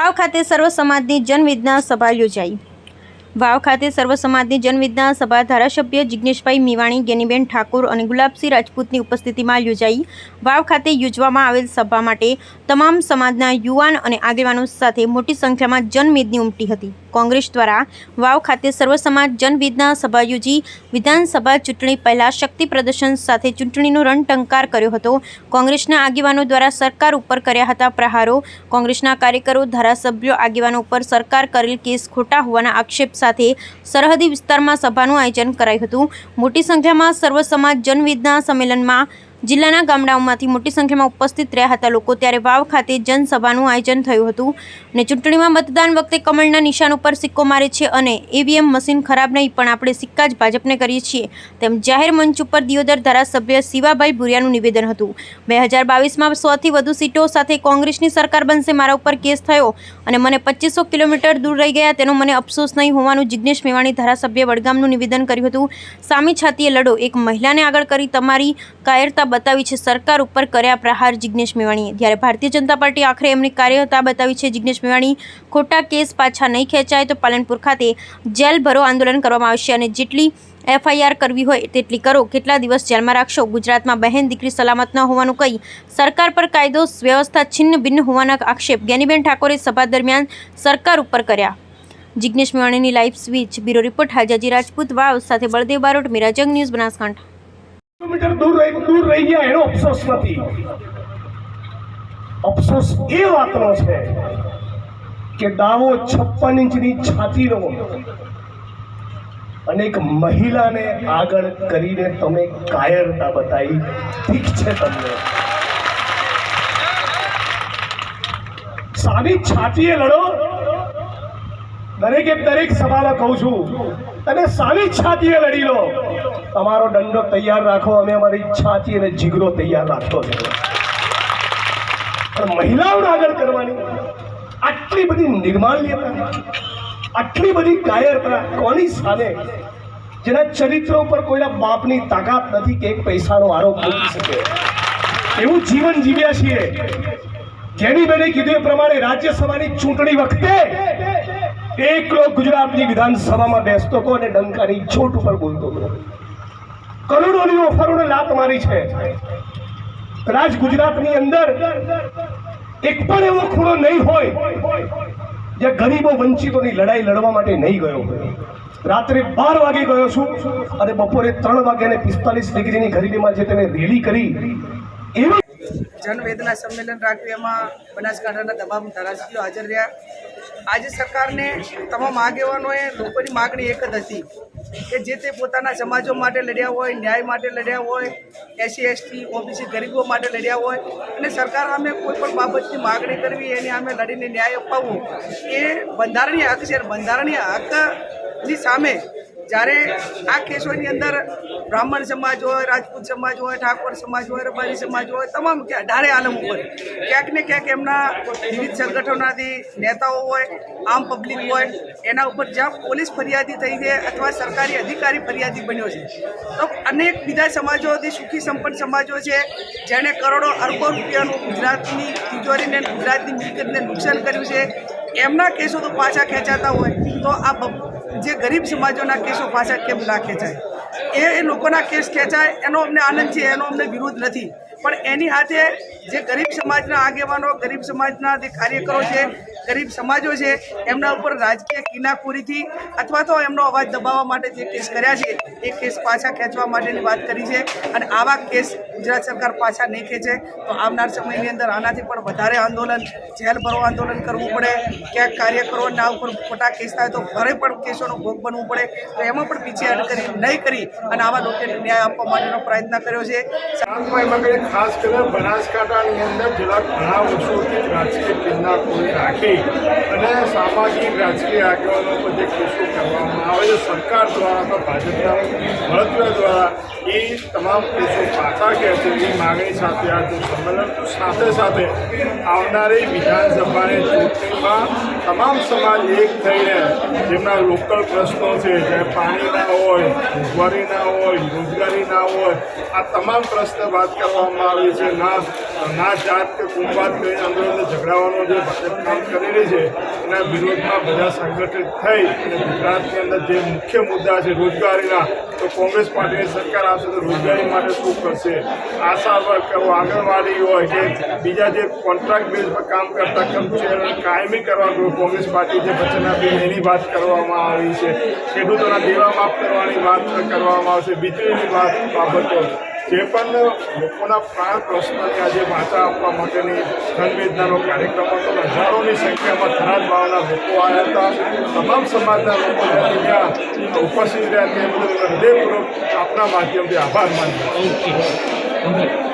વાવ ખાતે સર્વ સમાજની જનવેદના સભા યોજાઈ। વાવ ખાતે સર્વ સમાજની જનવેદના સભા ધારાસભ્ય જિગ્નેશભાઈ મેવાણી, ગેનીબેન ઠાકોર અને ગુલાબસિંહ રાજપૂતની ઉપસ્થિતિમાં યોજાઈ। વાવ ખાતે યોજવામાં આવેલ સભા માટે તમામ સમાજના યુવાન અને આગેવાનો સાથે મોટી સંખ્યામાં જનમેદની ઉમટી હતી। કોંગ્રેસ દ્વારા વાવ ખાતે સર્વ સમાજ જનવેદના સભા યોજી વિધાનસભા ચૂંટણી પહેલા શક્તિ પ્રદર્શન સાથે ચૂંટણીનો રણટંકાર કર્યો હતો। કોંગ્રેસના આગેવાનો દ્વારા સરકાર ઉપર કર્યા હતા પ્રહારો। કોંગ્રેસના કાર્યકરો, ધારાસભ્યો, આગેવાનો ઉપર સરકાર કરેલ કેસ ખોટા હોવાના આક્ષેપ સાથે સરહદી વિસ્તારમાં સભાનું આયોજન કરાયું હતું। મોટી સંખ્યામાં સર્વ સમાજ જનવેદના સંમેલનમાં જિલ્લાના ગામડાઓમાંથી મોટી સંખ્યામાં ઉપસ્થિત રહ્યા હતા લોકો। ત્યારે વાવ ખાતે જનસભાનું આયોજન થયું હતું અને ચૂંટણીમાં મતદાન વખતે કમળના નિશાન ઉપર સિક્કો મારે છે અને EVM મશીન ખરાબ નહીં પણ આપણે સિક્કા જ ભાજપને કરીએ છીએ તેમ જાહેર મંચ ઉપર દિયોદર ધારાસભ્ય શિવાભાઈ ભુરિયાનું નિવેદન હતું। 2022માં 100થી વધુ સીટો સાથે કોંગ્રેસની સરકાર બનશે, મારા ઉપર કેસ થયો અને મને 2500 કિલોમીટર દૂર રહી ગયા તેનો મને અફસોસ નહીં હોવાનું જિગ્નેશ મેવાણી ધારાસભ્ય વડગામનું નિવેદન કર્યું હતું। સામી છાતીએ લડો, એક મહિલાને આગળ કરી તમારી કાયરતા બતાવી છે, સરકાર ઉપર કર્યા પ્રહાર જિગ્નેશ મેવાણીએ। જ્યારે ભારતીય જનતા પાર્ટી આખરે એમની કાયરતા બતાવી છે। જિગ્નેશ મેવાણી, ખોટા કેસ પાછા નહીં ખેંચાય તો પાલનપુર ખાતે જેલ ભરો આંદોલન કરવામાં આવશે અને જેટલી FIR કરવી હોય તેટલી કરો, કેટલા દિવસ જેલમાં રાખશો? ગુજરાતમાં બહેન દીકરી સલામત ન હોવાનું કહી સરકાર પર કાયદો વ્યવસ્થા છિન્ન ભિન્ન હોવાના આક્ષેપ ગેનીબેન ઠાકોરે સભા દરમિયાન સરકાર ઉપર કર્યા। જિગ્નેશ મેવાણીની live speech. Bureau report Hajaji Rajput, Vav સાથે બળદેવ બારોટ, મિરાજંગ ન્યૂઝ, બનાસકાંઠા। કિલોમીટર દૂર રહી ગયા એનો અફસોસ નથી, અફસોસ એ વાતનો છે કે દાવો 56 ઇંચની છાતીનો અને એક મહિલાને આગળ કરીને તમે કાયરતા બતાવી। ઠીક છે, તમને સામી છાતીએ લડો, દરેક સભામાં કહું છું, અને સામી છાતીએ લડી લો। તમારો દંડો તૈયાર રાખો, અમે અમારી છાતી અને જીગરો તૈયાર રાખો છે। પણ મહિલાઓને આગળ કરવાની આટલી બધી નિર્માલ્યતા, આટલી બધી કાયરતા કોની સામે? જેના ચરિત્ર ઉપર કોઈના બાપની તાકાત નથી કે એક પૈસાનો આરોપ મૂકી શકે એવું જીવન જીવ્યા છીએ। જેની બેને કીધું એ પ્રમાણે રાજ્યસભાની ચૂંટણી વખતે એકલો ગુજરાતની વિધાનસભામાં બેસતો હતો અને ડંકાની ચોટ ઉપર બોલતો હતો। કરોડોની ઓફરોને લાત મારી છે। કદાચ ગુજરાતની અંદર એક પણ એવો ખૂણો નહીં હોય જે ગરીબો વંચિતોની લડાઈ લડવા માટે નહીં ગયો હોય। રાત્રે 12 વાગે ગયો છું અને બપોરે 3 વાગ્યાને 45 ડિગ્રીની ગરીબીમાં જે તેને રેલી કરી એવી જનવેદના સંમેલન રાખ્યું, એમાં બનાસકાંઠાના તમામ ધારાસભ્યો હાજર રહ્યા। આજે સરકારને તમામ આગેવાનોએ લોકોની માગણી એક જ હતી કે જે તે પોતાના સમાજો માટે લડ્યા હોય, ન્યાય માટે લડ્યા હોય, SC ST OBC ગરીબો માટે લડ્યા હોય અને સરકાર સામે કોઈ પણ બાબતની માગણી કરવી, એની સામે લડીને ન્યાય અપાવવો એ બંધારણીય હક છે। બંધારણીય હકની સામે જ્યારે આ કેસોની અંદર બ્રાહ્મણ સમાજ હોય, રાજપૂત સમાજ હોય, ઠાકોર સમાજ હોય, રબારી સમાજ હોય, તમામ અઢારે આલમ ઉપર ક્યાંક ને ક્યાંક એમના વિવિધ સંગઠનોથી નેતાઓ હોય, આમ પબ્લિક હોય, એના ઉપર જ્યાં પોલીસ ફરિયાદી થઈ છે અથવા સરકારી અધિકારી ફરિયાદી બન્યો છે, તો અનેક બીજા સમાજોથી સુખી સંપન્ન સમાજો છે જેણે કરોડો અરબો રૂપિયાનું ગુજરાતની તિજોરીને, ગુજરાતની મિલકતને નુકસાન કર્યું છે। એમના કેસો તો પાછા ખેંચાતા હોય તો આ જે ગરીબ સમાજોના કેસો પાછા કેમ ના ખેંચાય? એ લોકોના કેસ ખેંચાય એનો અમને આનંદ છે, એનો અમને વિરોધ નથી, પણ એની સાથે જે ગરીબ સમાજના આગેવાનો, ગરીબ સમાજના જે કાર્યકરો છે, ગરીબ સમાજો છે, એમના ઉપર રાજકીય કિનાખોરીથી અથવા તો એમનો અવાજ દબાવવા માટે જે કેસ કર્યા છે એ કેસ પાછા ખેંચવા માટેની વાત કરી છે અને આવા કેસ ગુજરાત સરકાર પાછા નહીં ખેંચે તો આવનાર સમયની અંદર આનાથી પણ વધારે આંદોલન, જેલ ભરો આંદોલન કરવું પડે। ક્યાંક કાર્યકરોના ઉપર ખોટા કેસ થાય તો ઘરે પણ કેસોનો ભોગ બનવું પડે, તો એમાં પણ પીછેહટ કરી નહીં કરી અને આવા લોકોને ન્યાય આપવા માટેનો પ્રયત્ન કર્યો છે। ખાસ કરીને બનાસકાંઠાની અંદર જેલા ઘણા વર્ષોથી રાજકીય કિનાખોરી રાખી અને સામાજિક રાજકીય આગેવાનો પર જે કેસો કરવામાં આવે છે સરકાર દ્વારા અથવા ભાજપના વડાપ્રધાન દ્વારા એ તમામ કેસો પાછા ખેંચે એવી માગણી સાથે આ સંમેલન સાથે આવનારી વિધાનસભાની ચૂંટણીમાં તમામ સમાજ એક થઈને જેમના લોકલ પ્રશ્નો છે, જ્યાં પાણી ના હોય, મોંઘવારી ના હોય, રોજગારી ના હોય, આ તમામ પ્રશ્ન વાત કરવામાં આવી છે। ના ના જાત કે કુંભાત કરીને અંદર ઝઘડાવાનો જે ભાજપ કામ કરી રહી છે એના વિરોધમાં બધા સંગઠિત થઈ અને ગુજરાતની અંદર જે મુખ્ય મુદ્દા છે રોજગારીના, તો કોંગ્રેસ પાર્ટીની સરકાર આવશે તો રોજગારી માટે શું કરશે? આશા વર્કરો, આંગણવાડી હોય કે બીજા જે કોન્ટ્રાક્ટ બેઝ પર કામ કરતા કર્મચારીઓને કાયમી કરવા કોંગ્રેસ પાર્ટી જે વચન આપી એની વાત કરવામાં આવી છે. ખેડૂતોના દેવા માફ કરવાની વાત કરવામાં આવશે, વીજળીની બાબતો જે પણ લોકોના પ્રાણ પ્રશ્નની આજે વાચા આપવા માટેની જનવેદનાનો કાર્યક્રમ હતો. હજારોની સંખ્યામાં થરાદ વાવના લોકો આવ્યા હતા. તમામ સમાજના લોકો ત્યાં ઉપસ્થિત રહ્યા તે બદલ હૃદયપૂર્વક આપના માધ્યમથી આભાર માન્યો.